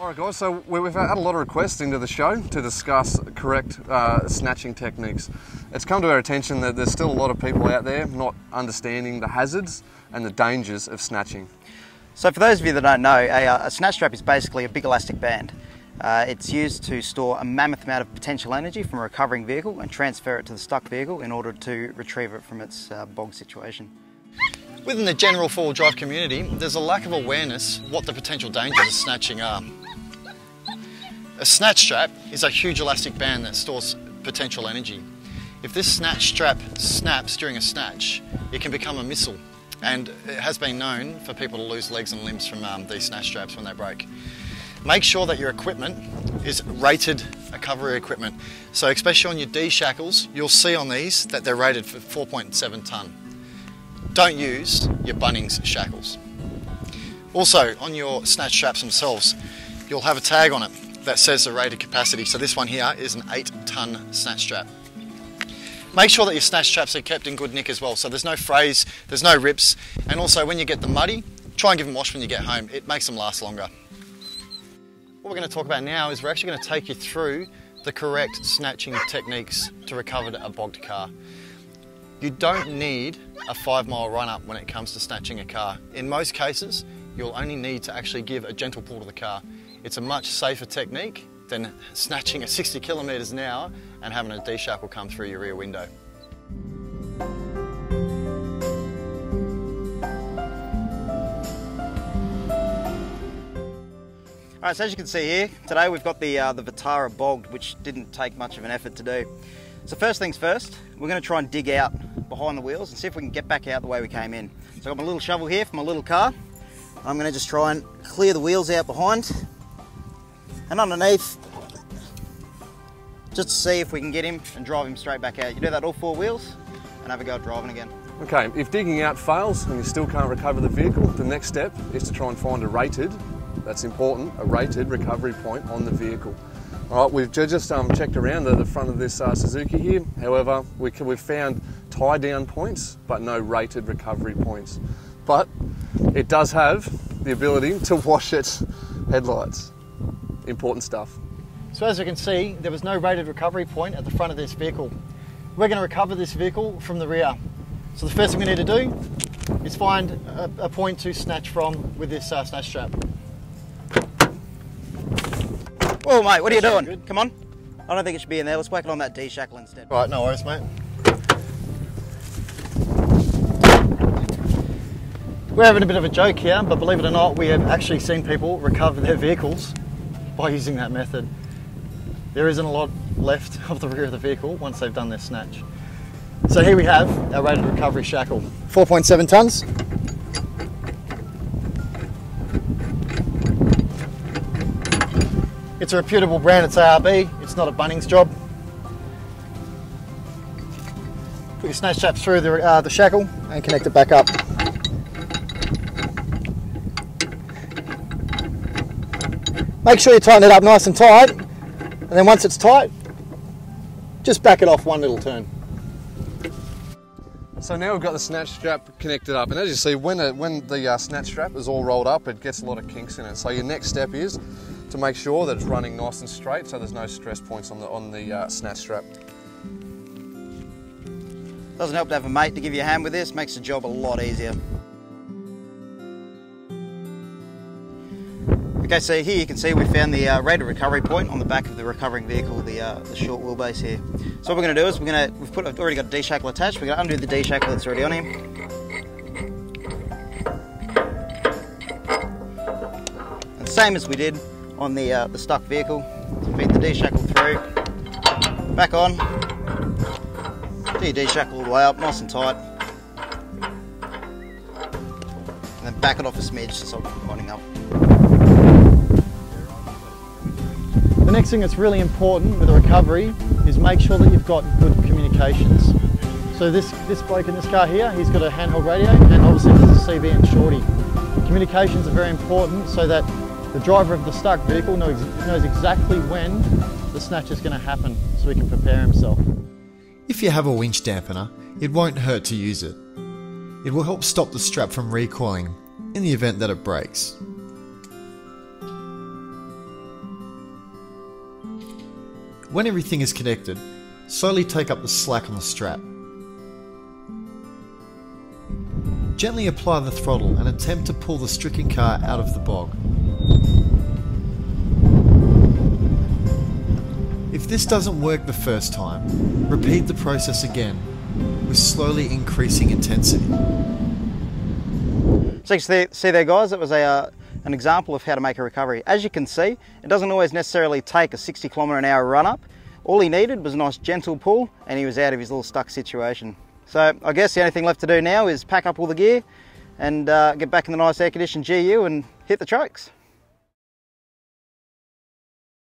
Alright guys, so we've had a lot of requests into the show to discuss correct snatching techniques. It's come to our attention that there's still a lot of people out there not understanding the hazards and the dangers of snatching. So for those of you that don't know, a snatch strap is basically a big elastic band. It's used to store a mammoth amount of potential energy from a recovering vehicle and transfer it to the stuck vehicle in order to retrieve it from its bog situation. Within the general four-wheel drive community, there's a lack of awareness what the potential dangers of snatching are. A snatch strap is a huge elastic band that stores potential energy. If this snatch strap snaps during a snatch, it can become a missile, and it has been known for people to lose legs and limbs from these snatch straps when they break. Make sure that your equipment is rated recovery equipment. So especially on your D shackles, you'll see on these that they're rated for 4.7 tonne. Don't use your Bunnings shackles. Also, on your snatch straps themselves, you'll have a tag on it that says the rated capacity. So this one here is an 8-tonne snatch strap. Make sure that your snatch straps are kept in good nick as well, so there's no frays, there's no rips, and also when you get them muddy, try and give them a wash when you get home. It makes them last longer. What we're going to talk about now is we're actually going to take you through the correct snatching techniques to recover a bogged car. You don't need a 5-mile run-up when it comes to snatching a car. In most cases, you'll only need to actually give a gentle pull to the car. It's a much safer technique than snatching at 60 kilometres an hour and having a D-shackle come through your rear window. Alright, so as you can see here, today we've got the Vitara bogged, which didn't take much of an effort to do. So first things first, we're going to try and dig out behind the wheels and see if we can get back out the way we came in. So I've got my little shovel here for my little car. I'm going to just try and clear the wheels out behind and underneath, just to see if we can get him and drive him straight back out. You do that all 4 wheels and have a go at driving again. Okay, if digging out fails and you still can't recover the vehicle, the next step is to try and find a rated, that's important, a rated recovery point on the vehicle. Alright, we've just checked around the front of this Suzuki here. However, we've found tie down points, but no rated recovery points. But it does have the ability to wash its headlights. Important stuff. So as you can see, there was no rated recovery point at the front of this vehicle. We're going to recover this vehicle from the rear. So the first thing we need to do is find a point to snatch from with this snatch strap. Whoa mate, what are you doing? Good. Come on. I don't think it should be in there. Let's whack it on that D shackle instead. Right, no worries mate. We're having a bit of a joke here, but believe it or not, we have actually seen people recover their vehicles by using that method. There isn't a lot left of the rear of the vehicle once they've done their snatch. So here we have our rated recovery shackle. 4.7 tonnes. It's a reputable brand, it's ARB, it's not a Bunnings job. Put your snatch strap through the shackle and connect it back up. Make sure you tighten it up nice and tight, and then once it's tight, just back it off one little turn. So now we've got the snatch strap connected up, and as you see, when the snatch strap is all rolled up, it gets a lot of kinks in it. So your next step is to make sure that it's running nice and straight, so there's no stress points on the snatch strap. Doesn't help to have a mate to give you a hand with this, makes the job a lot easier. Okay, so here you can see we found the rated recovery point on the back of the recovering vehicle, the short wheelbase here. So what we're going to do is we've already got a D-shackle attached. We're going to undo the D-shackle that's already on him. And same as we did on the stuck vehicle, feed the D-shackle through, back on, do your D-shackle all the way up, nice and tight, and then back it off a smidge to stop it winding up. The next thing that's really important with the recovery is make sure that you've got good communications. So this bloke in this car here, he's got a handheld radio and obviously there's a CV and shorty. Communications are very important so that the driver of the stuck vehicle knows exactly when the snatch is going to happen so he can prepare himself. If you have a winch dampener, it won't hurt to use it. It will help stop the strap from recoiling in the event that it breaks. When everything is connected, slowly take up the slack on the strap. Gently apply the throttle and attempt to pull the stricken car out of the bog. If this doesn't work the first time, repeat the process again with slowly increasing intensity. So you can see there, guys, it was an example of how to make a recovery. As you can see, it doesn't always necessarily take a 60 km/h run up. All he needed was a nice gentle pull and he was out of his little stuck situation. So I guess the only thing left to do now is pack up all the gear and get back in the nice air conditioned GU and hit the trokes.